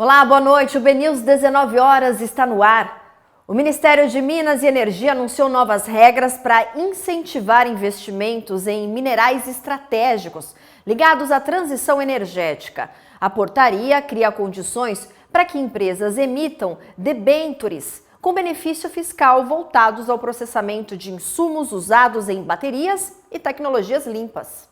Olá, boa noite. O BNews 19 horas está no ar. O Ministério de Minas e Energia anunciou novas regras para incentivar investimentos em minerais estratégicos ligados à transição energética. A portaria cria condições para que empresas emitam debêntures com benefício fiscal voltados ao processamento de insumos usados em baterias e tecnologias limpas.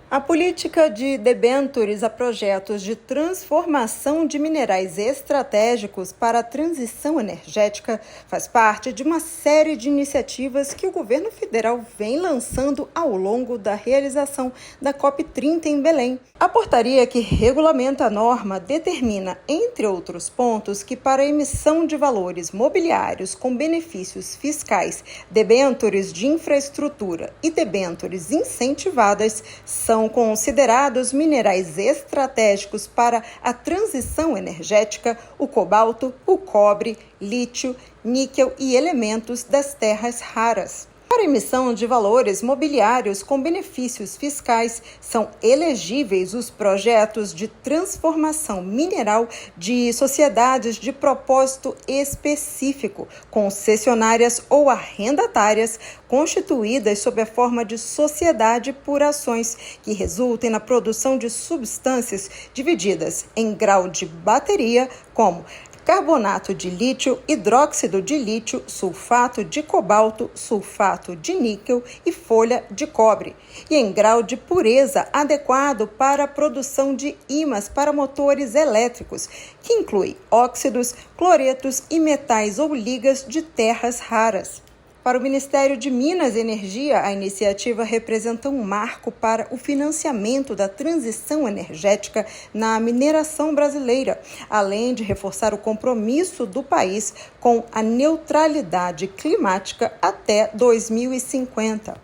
A política de debêntures a projetos de transformação de minerais estratégicos para a transição energética faz parte de uma série de iniciativas que o governo federal vem lançando ao longo da realização da COP30 em Belém. A portaria que regulamenta a norma determina, entre outros pontos, que para a emissão de valores mobiliários com benefícios fiscais, debêntures de infraestrutura e debêntures incentivadas são considerados minerais estratégicos para a transição energética o cobalto, o cobre, lítio, níquel e elementos das terras raras. Para a emissão de valores mobiliários com benefícios fiscais, são elegíveis os projetos de transformação mineral de sociedades de propósito específico, concessionárias ou arrendatárias, constituídas sob a forma de sociedade por ações que resultem na produção de substâncias divididas em grau de bateria, como carbonato de lítio, hidróxido de lítio, sulfato de cobalto, sulfato de níquel e folha de cobre, e em grau de pureza adequado para a produção de ímãs para motores elétricos, que inclui óxidos, cloretos e metais ou ligas de terras raras. Para o Ministério de Minas e Energia, a iniciativa representa um marco para o financiamento da transição energética na mineração brasileira, além de reforçar o compromisso do país com a neutralidade climática até 2050.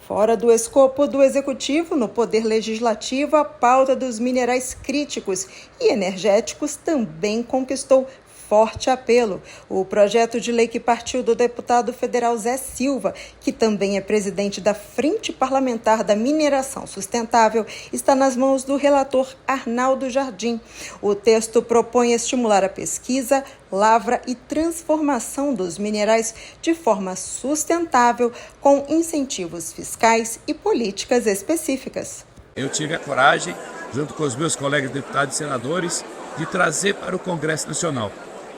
Fora do escopo do Executivo, no Poder Legislativo, a pauta dos minerais críticos e energéticos também conquistou forte apelo. O projeto de lei que partiu do deputado federal Zé Silva, que também é presidente da Frente Parlamentar da Mineração Sustentável, está nas mãos do relator Arnaldo Jardim. O texto propõe estimular a pesquisa, lavra e transformação dos minerais de forma sustentável, com incentivos fiscais e políticas específicas. Eu tive a coragem, junto com os meus colegas deputados e senadores, de trazer para o Congresso Nacional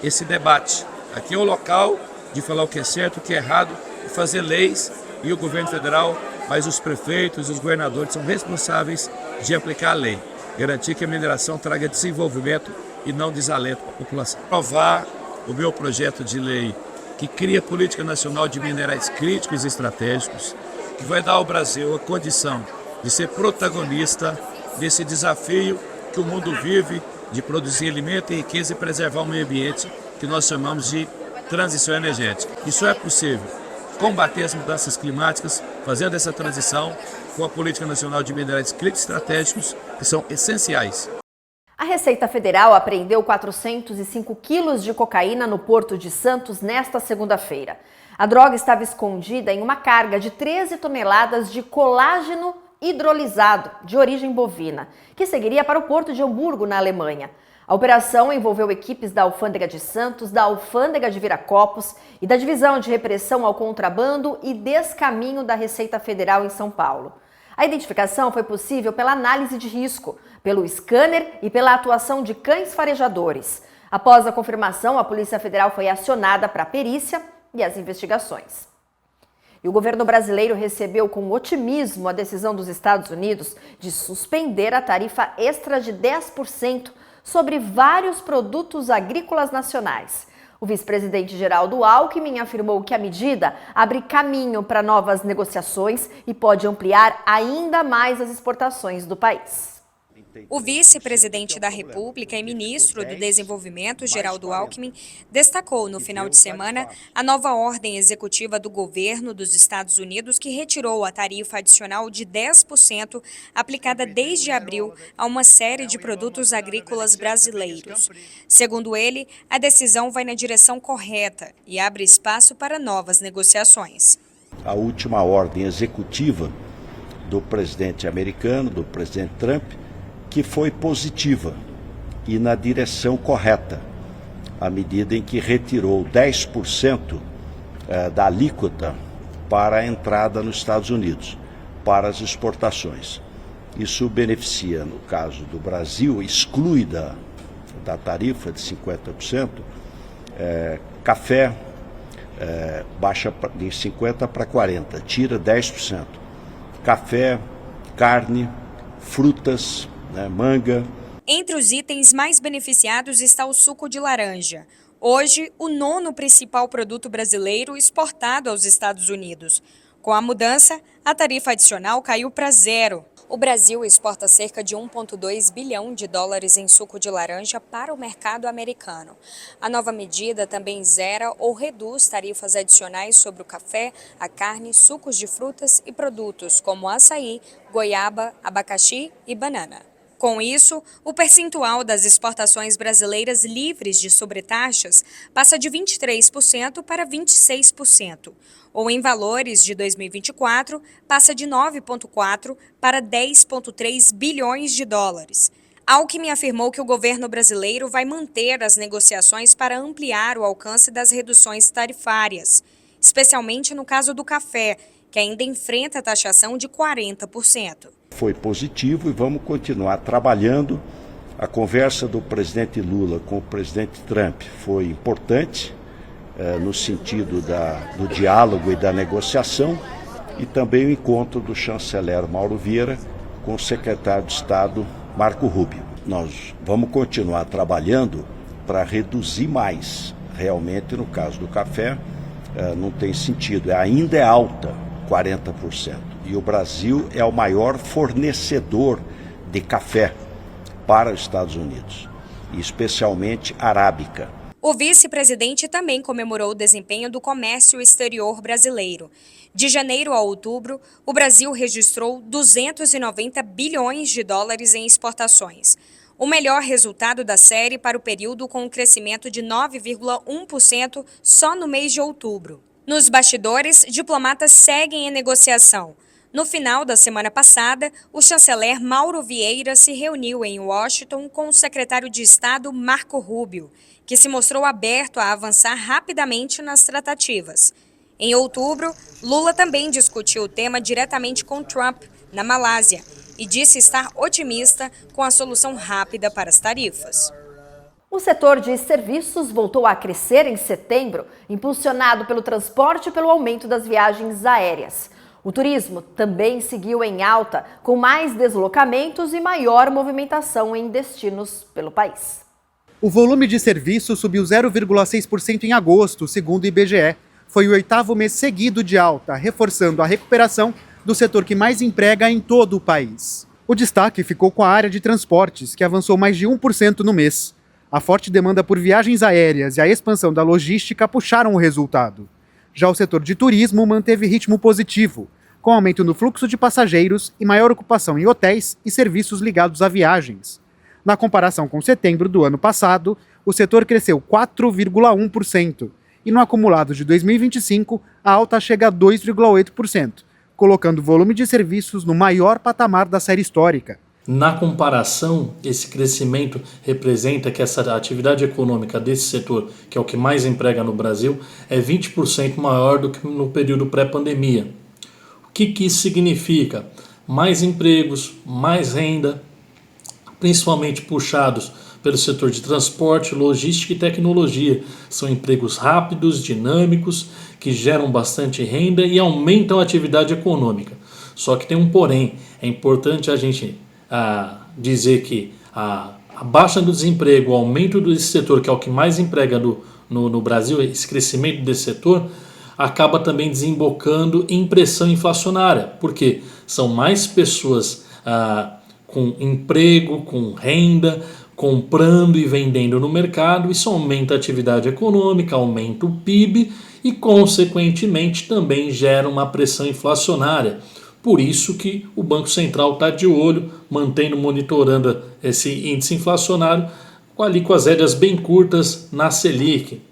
esse debate. Aqui é o local de falar o que é certo, o que é errado, de fazer leis, e o governo federal, mas os prefeitos e os governadores são responsáveis de aplicar a lei, garantir que a mineração traga desenvolvimento e não desalento para a população. Aprovar o meu projeto de lei que cria a Política Nacional de Minerais Críticos e Estratégicos, que vai dar ao Brasil a condição de ser protagonista desse desafio que o mundo vive, de produzir alimento e riqueza e preservar o meio ambiente, que nós chamamos de transição energética. Isso é possível combater as mudanças climáticas, fazendo essa transição com a Política Nacional de Minerais Críticos e Estratégicos, que são essenciais. A Receita Federal apreendeu 405 quilos de cocaína no Porto de Santos nesta segunda-feira. A droga estava escondida em uma carga de 13 toneladas de colágeno hidrolisado, de origem bovina, que seguiria para o Porto de Hamburgo, na Alemanha. A operação envolveu equipes da Alfândega de Santos, da Alfândega de Viracopos e da Divisão de Repressão ao Contrabando e Descaminho da Receita Federal em São Paulo. A identificação foi possível pela análise de risco, pelo scanner e pela atuação de cães farejadores. Após a confirmação, a Polícia Federal foi acionada para a perícia e as investigações. E o governo brasileiro recebeu com otimismo a decisão dos Estados Unidos de suspender a tarifa extra de 10% sobre vários produtos agrícolas nacionais. O vice-presidente Geraldo Alckmin afirmou que a medida abre caminho para novas negociações e pode ampliar ainda mais as exportações do país. O vice-presidente da República e ministro do Desenvolvimento, Geraldo Alckmin, destacou no final de semana a nova ordem executiva do governo dos Estados Unidos que retirou a tarifa adicional de 10% aplicada desde abril a uma série de produtos agrícolas brasileiros. Segundo ele, a decisão vai na direção correta e abre espaço para novas negociações. A última ordem executiva do presidente americano, do presidente Trump, que foi positiva e na direção correta, à medida em que retirou 10% da alíquota para a entrada nos Estados Unidos, para as exportações. Isso beneficia, no caso do Brasil, exclui da tarifa de 50%, café, baixa de 50% para 40%, tira 10%. Café, carne, frutas, manga. Entre os itens mais beneficiados está o suco de laranja. Hoje, o 9º principal produto brasileiro exportado aos Estados Unidos. Com a mudança, a tarifa adicional caiu para 0. O Brasil exporta cerca de 1,2 bilhão de dólares em suco de laranja para o mercado americano. A nova medida também zera ou reduz tarifas adicionais sobre o café, a carne, sucos de frutas e produtos como açaí, goiaba, abacaxi e banana. Com isso, o percentual das exportações brasileiras livres de sobretaxas passa de 23% para 26%, ou em valores de 2024, passa de 9,4 para 10,3 bilhões de dólares. Alckmin afirmou que o governo brasileiro vai manter as negociações para ampliar o alcance das reduções tarifárias, especialmente no caso do café, que ainda enfrenta a taxação de 40%. Foi positivo e vamos continuar trabalhando. A conversa do presidente Lula com o presidente Trump foi importante, no sentido do diálogo e da negociação, e também o encontro do chanceler Mauro Vieira com o secretário de Estado Marco Rubio. Nós vamos continuar trabalhando para reduzir mais. Realmente, no caso do café, não tem sentido, ainda é alta, 40%. E o Brasil é o maior fornecedor de café para os Estados Unidos, e especialmente arábica. O vice-presidente também comemorou o desempenho do comércio exterior brasileiro. De janeiro a outubro, o Brasil registrou 290 bilhões de dólares em exportações. O melhor resultado da série para o período, com um crescimento de 9,1% só no mês de outubro. Nos bastidores, diplomatas seguem em negociação. No final da semana passada, o chanceler Mauro Vieira se reuniu em Washington com o secretário de Estado Marco Rubio, que se mostrou aberto a avançar rapidamente nas tratativas. Em outubro, Lula também discutiu o tema diretamente com Trump, na Malásia, e disse estar otimista com a solução rápida para as tarifas. O setor de serviços voltou a crescer em setembro, impulsionado pelo transporte e pelo aumento das viagens aéreas. O turismo também seguiu em alta, com mais deslocamentos e maior movimentação em destinos pelo país. O volume de serviços subiu 0,6% em agosto, segundo o IBGE. Foi o 8º mês seguido de alta, reforçando a recuperação do setor que mais emprega em todo o país. O destaque ficou com a área de transportes, que avançou mais de 1% no mês. A forte demanda por viagens aéreas e a expansão da logística puxaram o resultado. Já o setor de turismo manteve ritmo positivo, com aumento no fluxo de passageiros e maior ocupação em hotéis e serviços ligados a viagens. Na comparação com setembro do ano passado, o setor cresceu 4,1%, e no acumulado de 2025, a alta chega a 2,8%, colocando o volume de serviços no maior patamar da série histórica. Na comparação, esse crescimento representa que essa atividade econômica desse setor, que é o que mais emprega no Brasil, é 20% maior do que no período pré-pandemia. O que isso significa? Mais empregos, mais renda, principalmente puxados pelo setor de transporte, logística e tecnologia. São empregos rápidos, dinâmicos, que geram bastante renda e aumentam a atividade econômica. Só que tem um porém, é importante a gente dizer que a baixa do desemprego, o aumento desse setor, que é o que mais emprega no Brasil, esse crescimento desse setor, acaba também desembocando em pressão inflacionária, porque são mais pessoas com emprego, com renda, comprando e vendendo no mercado. Isso aumenta a atividade econômica, aumenta o PIB e, consequentemente, também gera uma pressão inflacionária. Por isso que o Banco Central está de olho, monitorando esse índice inflacionário, com as rédeas bem curtas na Selic.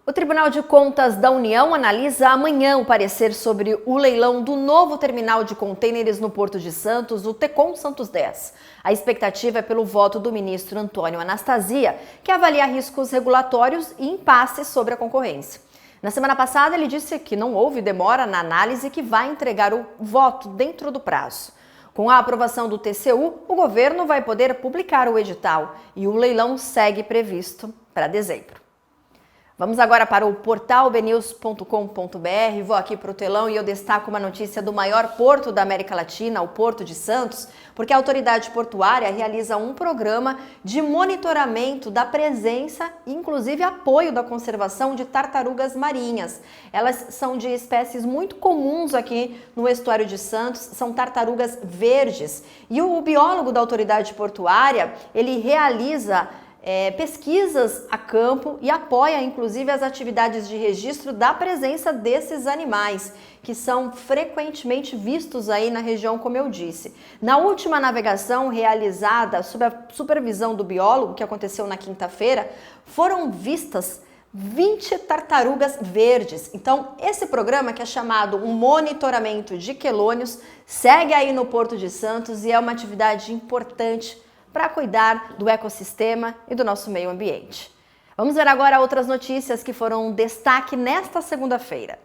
O Tribunal de Contas da União analisa amanhã o parecer sobre o leilão do novo terminal de contêineres no Porto de Santos, o Tecon Santos 10. A expectativa é pelo voto do ministro Antônio Anastasia, que avalia riscos regulatórios e impasses sobre a concorrência. Na semana passada, ele disse que não houve demora na análise e que vai entregar o voto dentro do prazo. Com a aprovação do TCU, o governo vai poder publicar o edital e o leilão segue previsto para dezembro. Vamos agora para o portal bnews.com.br, vou aqui para o telão e eu destaco uma notícia do maior porto da América Latina, o Porto de Santos, porque a autoridade portuária realiza um programa de monitoramento da presença e inclusive apoio da conservação de tartarugas marinhas. Elas são de espécies muito comuns aqui no estuário de Santos, são tartarugas verdes. E o biólogo da autoridade portuária, ele realiza pesquisas a campo e apoia inclusive as atividades de registro da presença desses animais, que são frequentemente vistos aí na região, como eu disse. Na última navegação realizada sob a supervisão do biólogo, que aconteceu na quinta-feira, foram vistas 20 tartarugas verdes. Então, esse programa, que é chamado um monitoramento de quelônios, segue aí no Porto de Santos e é uma atividade importante para cuidar do ecossistema e do nosso meio ambiente. Vamos ver agora outras notícias que foram destaque nesta segunda-feira.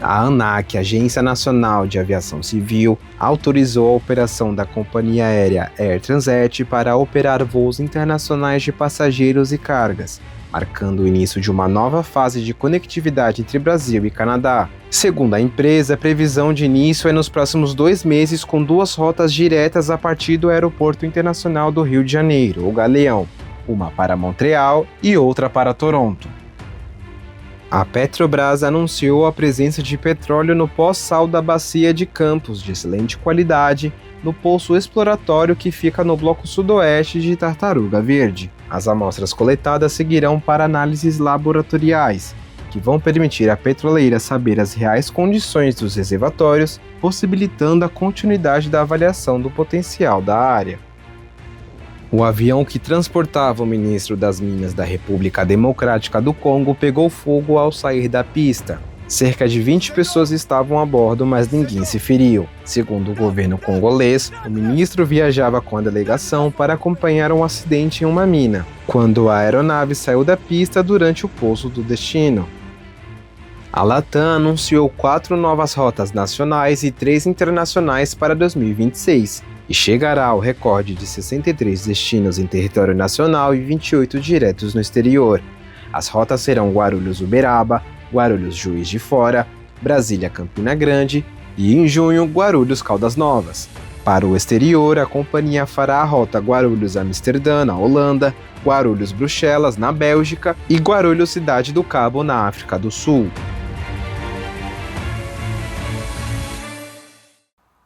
A ANAC, Agência Nacional de Aviação Civil, autorizou a operação da companhia aérea Air Transat para operar voos internacionais de passageiros e cargas, marcando o início de uma nova fase de conectividade entre Brasil e Canadá. Segundo a empresa, a previsão de início é nos próximos 2 meses, com 2 rotas diretas a partir do Aeroporto Internacional do Rio de Janeiro, o Galeão, uma para Montreal e outra para Toronto. A Petrobras anunciou a presença de petróleo no pós-sal da Bacia de Campos, de excelente qualidade, no poço exploratório que fica no bloco sudoeste de Tartaruga Verde. As amostras coletadas seguirão para análises laboratoriais, que vão permitir à petroleira saber as reais condições dos reservatórios, possibilitando a continuidade da avaliação do potencial da área. O avião que transportava o ministro das Minas da República Democrática do Congo pegou fogo ao sair da pista. Cerca de 20 pessoas estavam a bordo, mas ninguém se feriu. Segundo o governo congolês, o ministro viajava com a delegação para acompanhar um acidente em uma mina, quando a aeronave saiu da pista durante o pouso do destino. A Latam anunciou 4 novas rotas nacionais e 3 internacionais para 2026, e chegará ao recorde de 63 destinos em território nacional e 28 diretos no exterior. As rotas serão Guarulhos-Uberaba, Guarulhos-Juiz de Fora, Brasília-Campina Grande e, em junho, Guarulhos-Caldas Novas. Para o exterior, a companhia fará a rota Guarulhos-Amsterdã, na Holanda, Guarulhos-Bruxelas, na Bélgica e Guarulhos-Cidade do Cabo, na África do Sul.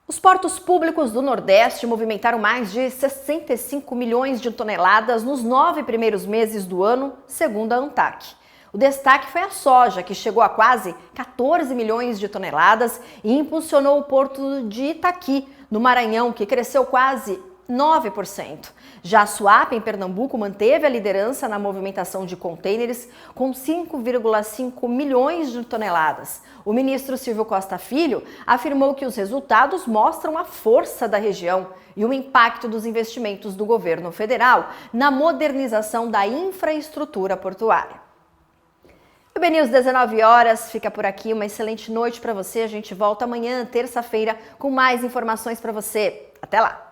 Os portos públicos do Nordeste movimentaram mais de 65 milhões de toneladas nos 9 primeiros meses do ano, segundo a ANTAQ. O destaque foi a soja, que chegou a quase 14 milhões de toneladas e impulsionou o porto de Itaqui, no Maranhão, que cresceu quase 9%. Já a Suape, em Pernambuco, manteve a liderança na movimentação de contêineres com 5,5 milhões de toneladas. O ministro Silvio Costa Filho afirmou que os resultados mostram a força da região e o impacto dos investimentos do governo federal na modernização da infraestrutura portuária. O BNews 19 horas fica por aqui. Uma excelente noite para você. A gente volta amanhã, terça-feira, com mais informações para você. Até lá!